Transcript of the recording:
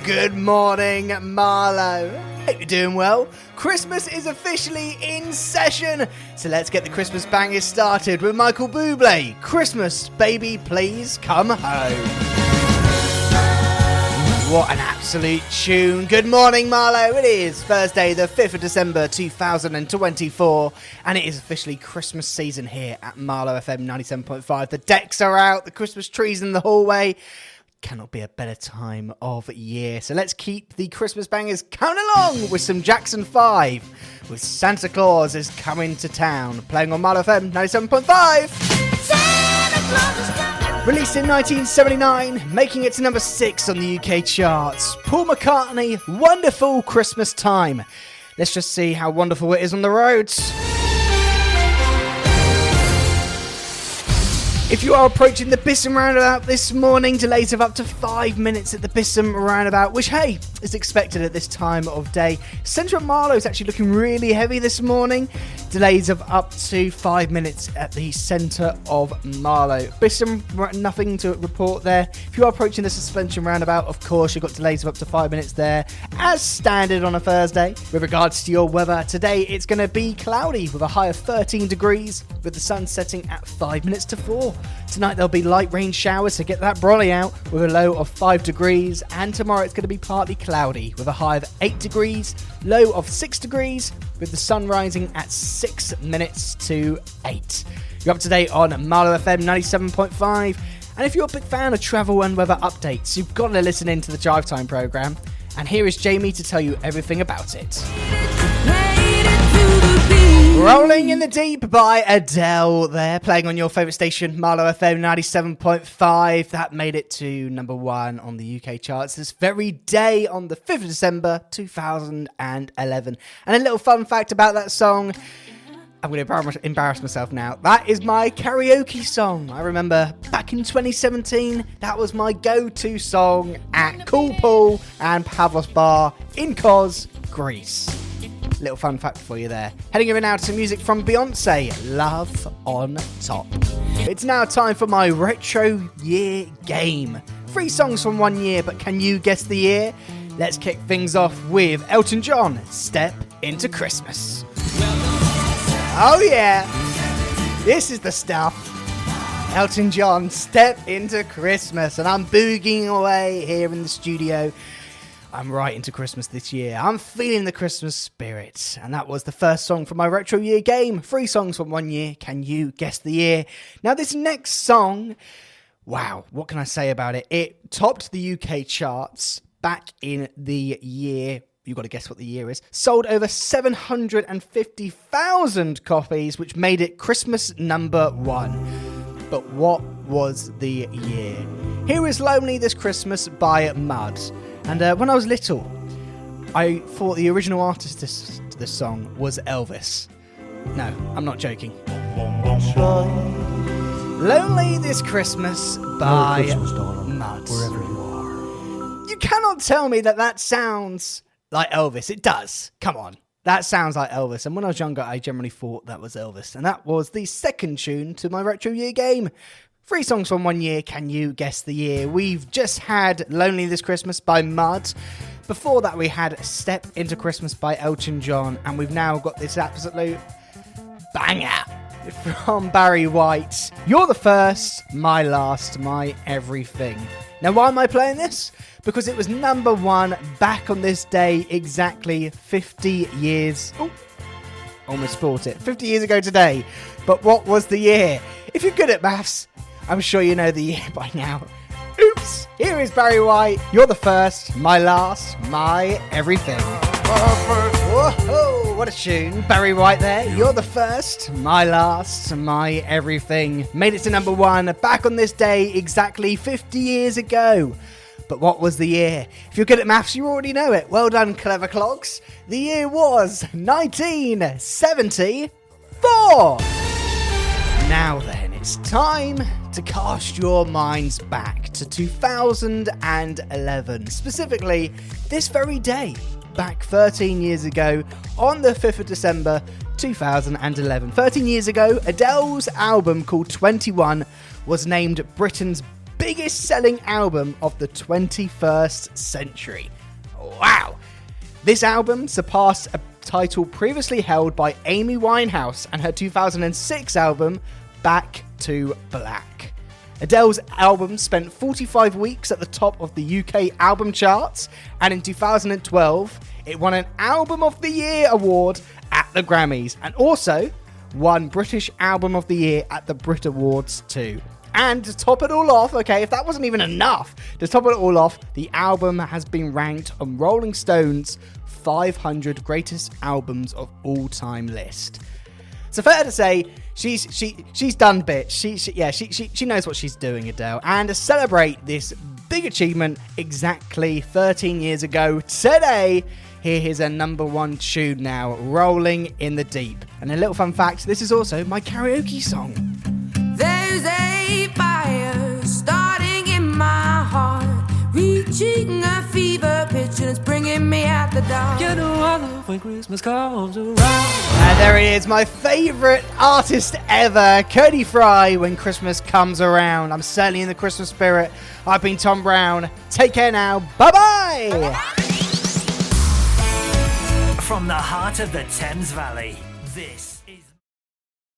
Good morning, Marlow. Hope you're doing well. Christmas is officially in session, so let's get the Christmas bangers started with Michael Bublé. Christmas, baby, please come home. What an absolute tune. Good morning, Marlow. It is Thursday, the 5th of December, 2024, and it is officially Christmas season here at Marlow FM 97.5. The decks are out, the Christmas trees in the hallway. Cannot be a better time of year. So let's keep the Christmas bangers coming along with some Jackson 5 with Santa Claus is Coming to Town, playing on Marlow FM 97.5. Released in 1979, making it to number 6 on the UK charts. Paul McCartney, Wonderful Christmas Time. Let's just see how wonderful it is on the roads. If you are approaching the Bisham roundabout this morning, delays of up to 5 minutes at the Bisham roundabout, which, hey, is expected at this time of day. Central Marlow is actually looking really heavy this morning. Delays of up to 5 minutes at the centre of Marlow. Bisham, nothing to report there. If you are approaching the Suspension roundabout, of course, you've got delays of up to 5 minutes there, as standard on a Thursday. With regards to your weather, today it's going to be cloudy with a high of 13 degrees, with the sun setting at 5 minutes to 4. Tonight there'll be light rain showers, so get that brolly out, with a low of 5 degrees. And tomorrow it's going to be partly cloudy with a high of 8 degrees, low of 6 degrees, with the sun rising at 6 minutes to 8. You're up to date on Marlow FM 97.5. And if you're a big fan of travel and weather updates, you've got to listen in to the Drive Time programme. And here is Jamie to tell you everything about it. Rolling in the Deep by Adele there, playing on your favourite station, Marlow FM 97.5. That made it to number 1 on the UK charts this very day on the 5th of December 2011. And a little fun fact about that song, I'm going to embarrass myself now. That is my karaoke song. I remember back in 2017, that was my go-to song at Cool Pool and Pavlos Bar in Kos, Greece. Little fun fact for you there. Heading over now to some music from Beyonce, Love on Top. It's now time for my retro year game. 3 songs from 1 year, but can you guess the year? Let's kick things off with Elton John, Step Into Christmas. Oh yeah, this is the stuff. Elton John, Step Into Christmas. And I'm boogieing away here in the studio. I'm right into Christmas this year. I'm feeling the Christmas spirit. And that was the first song from my retro year game. 3 songs from 1 year. Can you guess the year? Now this next song, wow, what can I say about it? It topped the UK charts back in the year. You've got to guess what the year is. Sold over 750,000 copies, which made it Christmas number 1. But what was the year? Here is Lonely This Christmas by Mud. And when I was little, I thought the original artist to this song was Elvis. No, I'm not joking. Lonely This Christmas by Mud. Wherever you are. You cannot tell me that sounds like Elvis. It does. Come on. That sounds like Elvis. And when I was younger, I generally thought that was Elvis. And that was the second tune to my retro year game. 3 songs from 1 year. Can you guess the year? We've just had Lonely This Christmas by Mud. Before that, we had Step Into Christmas by Elton John. And we've now got this absolute banger from Barry White. You're the first, my last, my everything. Now, why am I playing this? Because it was number 1 back on this day exactly 50 years. Oh, almost spoiled it. 50 years ago today. But what was the year? If you're good at maths, I'm sure you know the year by now. Oops! Here is Barry White. You're the first, my last, my everything. Whoa, what a tune. Barry White there. You're the first, my last, my everything. Made it to number 1 back on this day exactly 50 years ago. But what was the year? If you're good at maths, you already know it. Well done, clever clogs. The year was 1974. Now then, it's time to cast your minds back to 2011. Specifically, this very day, back 13 years ago, on the 5th of December 2011. 13 years ago, Adele's album called 21 was named Britain's biggest selling album of the 21st century. Wow. This album surpassed a title previously held by Amy Winehouse and her 2006 album, Back to Black. Adele's album spent 45 weeks at the top of the UK album charts, and in 2012, it won an Album of the Year award at the Grammys, and also won British Album of the Year at the Brit Awards too. And to top it all off, okay, if that wasn't even enough, to top it all off, the album has been ranked on Rolling Stone's 500 Greatest Albums of All Time list. So fair to say, she's done bits. She knows what she's doing, Adele. And to celebrate this big achievement, exactly 13 years ago today, here is a number one tune now, Rolling in the Deep. And a little fun fact, this is also my karaoke song. There's a fire starting in my heart, reaching a fever pitch, and it's bringing me out the dark. You know I love when Christmas comes around. And there he is, my favourite artist ever, Cody Fry, When Christmas Comes Around. I'm certainly in the Christmas spirit. I've been Tom Brown. Take care now. Bye-bye. From the heart of the Thames Valley, this